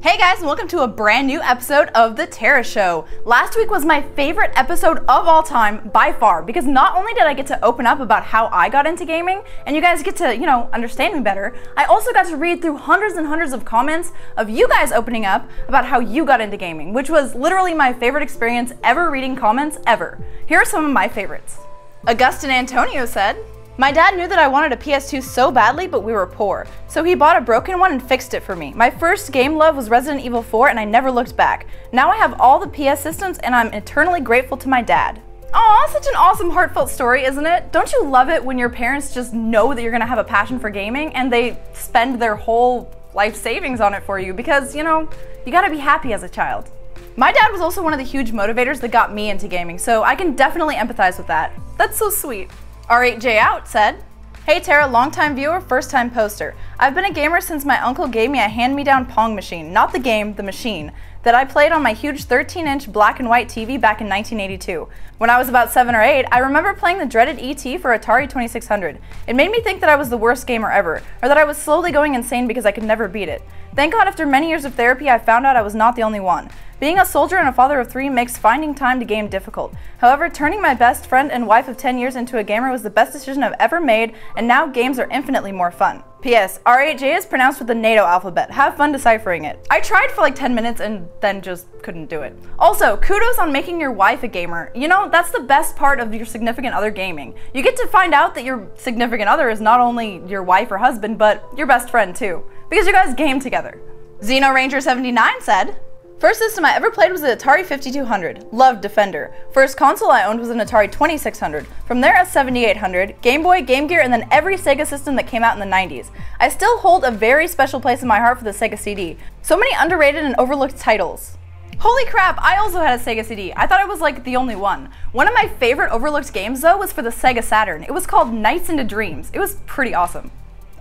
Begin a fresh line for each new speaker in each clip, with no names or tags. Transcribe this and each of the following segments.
Hey guys, and welcome to a brand new episode of The Tara Show. Last week was my favorite episode of all time by far, because not only did I get to open up about how I got into gaming, and you guys get to, understand me better, I also got to read through hundreds and hundreds of comments of you guys opening up about how you got into gaming, which was literally my favorite experience ever reading comments ever. Here are some of my favorites. Augustin Antonio said, "My dad knew that I wanted a PS2 so badly, but we were poor. So he bought a broken one and fixed it for me. My first game love was Resident Evil 4 and I never looked back. Now I have all the PS systems and I'm eternally grateful to my dad." Aw, such an awesome heartfelt story, isn't it? Don't you love it when your parents just know that you're gonna have a passion for gaming and they spend their whole life savings on it for you because, you gotta be happy as a child. My dad was also one of the huge motivators that got me into gaming, so I can definitely empathize with that. That's so sweet. R8J Out said, "Hey Tara, longtime viewer, first time poster. I've been a gamer since my uncle gave me a hand-me-down Pong machine, not the game, the machine, that I played on my huge 13-inch black and white TV back in 1982. When I was about 7 or 8, I remember playing the dreaded ET for Atari 2600. It made me think that I was the worst gamer ever, or that I was slowly going insane because I could never beat it. Thank God after many years of therapy I found out I was not the only one. Being a soldier and a father of 3 makes finding time to game difficult. However, turning my best friend and wife of 10 years into a gamer was the best decision I've ever made, and now games are infinitely more fun. P.S. R8J is pronounced with the NATO alphabet. Have fun deciphering it." I tried for like 10 minutes and then just couldn't do it. Also, kudos on making your wife a gamer. That's the best part of your significant other gaming. You get to find out that your significant other is not only your wife or husband, but your best friend too, because you guys game together. Xeno Ranger 79 said, "First system I ever played was the Atari 5200. Loved Defender. First console I owned was an Atari 2600. From there a 7800, Game Boy, Game Gear, and then every Sega system that came out in the 90s. I still hold a very special place in my heart for the Sega CD. So many underrated and overlooked titles." Holy crap, I also had a Sega CD. I thought I was like the only one. One of my favorite overlooked games though was for the Sega Saturn. It was called Nights into Dreams. It was pretty awesome.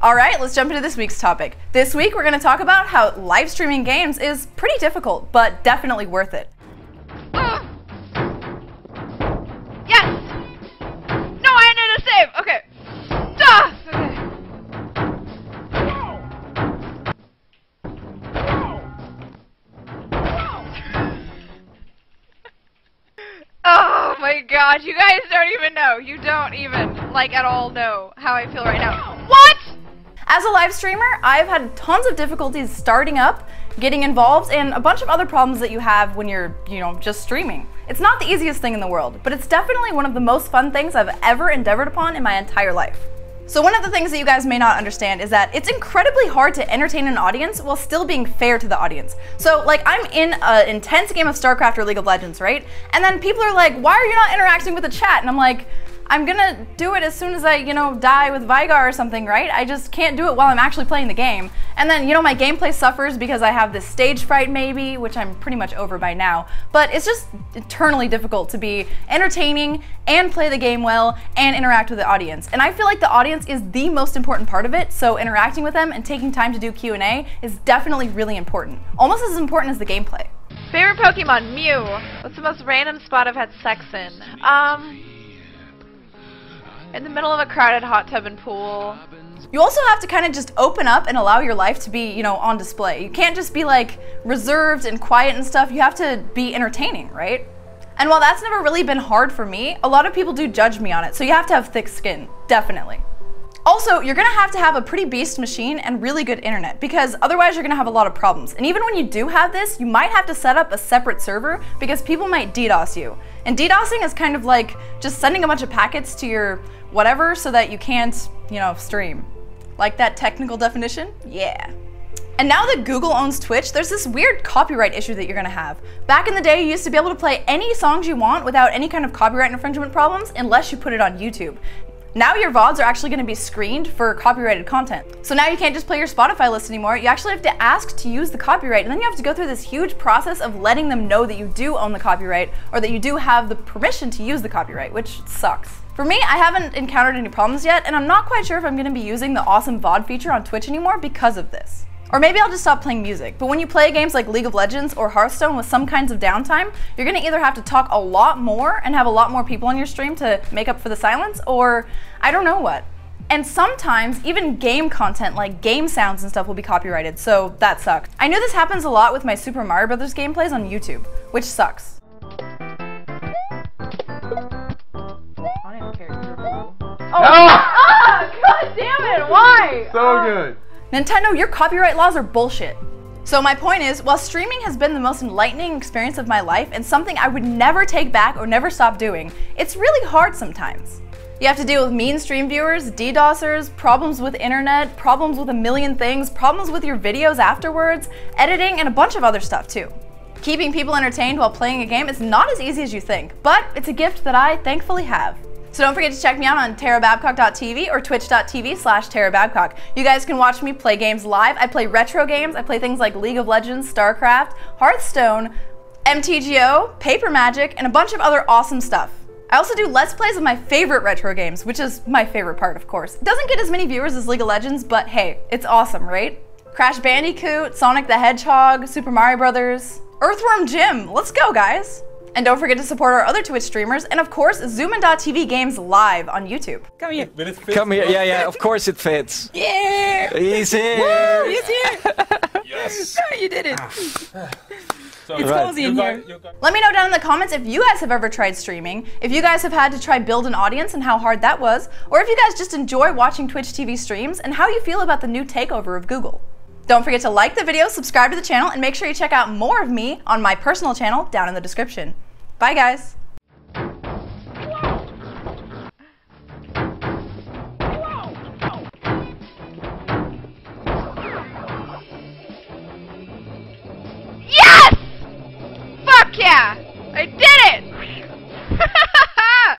Alright, let's jump into this week's topic. This week we're going to talk about how live streaming games is pretty difficult, but definitely worth it.
Yes! No, I need to save! Okay. Okay. Oh my god, you guys don't even know. You don't even, at all know how I feel right now. What?!
As a live streamer, I've had tons of difficulties starting up, getting involved, and a bunch of other problems that you have when you're, just streaming. It's not the easiest thing in the world, but it's definitely one of the most fun things I've ever endeavored upon in my entire life. So one of the things that you guys may not understand is that it's incredibly hard to entertain an audience while still being fair to the audience. So I'm in an intense game of StarCraft or League of Legends, right? And then people are like, "Why are you not interacting with the chat?" And I'm like, I'm gonna do it as soon as I, die with Vigar or something, right? I just can't do it while I'm actually playing the game. And then, my gameplay suffers because I have this stage fright maybe, which I'm pretty much over by now. But it's just eternally difficult to be entertaining and play the game well and interact with the audience. And I feel like the audience is the most important part of it, so interacting with them and taking time to do Q&A is definitely really important. Almost as important as the gameplay.
Favorite Pokemon? Mew. What's the most random spot I've had sex in? In the middle of a crowded hot tub and pool.
You also have to kind of just open up and allow your life to be, on display. You can't just be reserved and quiet and stuff. You have to be entertaining, right? And while that's never really been hard for me, a lot of people do judge me on it, so you have to have thick skin, definitely. Also, you're gonna have a pretty beast machine and really good internet, because otherwise you're gonna have a lot of problems. And even when you do have this, you might have to set up a separate server because people might DDoS you. And DDoSing is kind of like just sending a bunch of packets to your whatever so that you can't, stream. Like that technical definition? Yeah. And now that Google owns Twitch, there's this weird copyright issue that you're gonna have. Back in the day, you used to be able to play any songs you want without any kind of copyright infringement problems unless you put it on YouTube. Now your VODs are actually going to be screened for copyrighted content. So now you can't just play your Spotify list anymore, you actually have to ask to use the copyright, and then you have to go through this huge process of letting them know that you do own the copyright, or that you do have the permission to use the copyright, which sucks. For me, I haven't encountered any problems yet, and I'm not quite sure if I'm going to be using the awesome VOD feature on Twitch anymore because of this. Or maybe I'll just stop playing music. But when you play games like League of Legends or Hearthstone with some kinds of downtime, you're gonna either have to talk a lot more and have a lot more people on your stream to make up for the silence, or I don't know what. And sometimes even game content like game sounds and stuff will be copyrighted, so that sucks. I know this happens a lot with my Super Mario Brothers gameplays on YouTube, which sucks.
Oh, god damn it, why?
So good.
Nintendo, your copyright laws are bullshit. So my point is, while streaming has been the most enlightening experience of my life and something I would never take back or never stop doing, it's really hard sometimes. You have to deal with mean stream viewers, DDoSers, problems with internet, problems with a million things, problems with your videos afterwards, editing, and a bunch of other stuff too. Keeping people entertained while playing a game is not as easy as you think, but it's a gift that I thankfully have. So don't forget to check me out on tarababcock.tv or twitch.tv/tarababcock. You guys can watch me play games live. I play retro games. I play things like League of Legends, StarCraft, Hearthstone, MTGO, Paper Magic, and a bunch of other awesome stuff. I also do Let's Plays of my favorite retro games, which is my favorite part, of course. It doesn't get as many viewers as League of Legends, but hey, it's awesome, right? Crash Bandicoot, Sonic the Hedgehog, Super Mario Brothers, Earthworm Jim. Let's go, guys. And don't forget to support our other Twitch streamers, and of course, Zoomin.tv games live on YouTube.
Come here.
Will it fit?
Come here. Yeah, of course it fits.
Yeah!
He's here.
Woo, he's here!
Yes.
You did it!
So
It's cozy in here. Let me know down in the comments if you guys have ever tried streaming, if you guys have had to try build an audience and how hard that was, or if you guys just enjoy watching Twitch TV streams and how you feel about the new takeover of Google. Don't forget to like the video, subscribe to the channel, and make sure you check out more of me on my personal channel down in the description. Bye guys!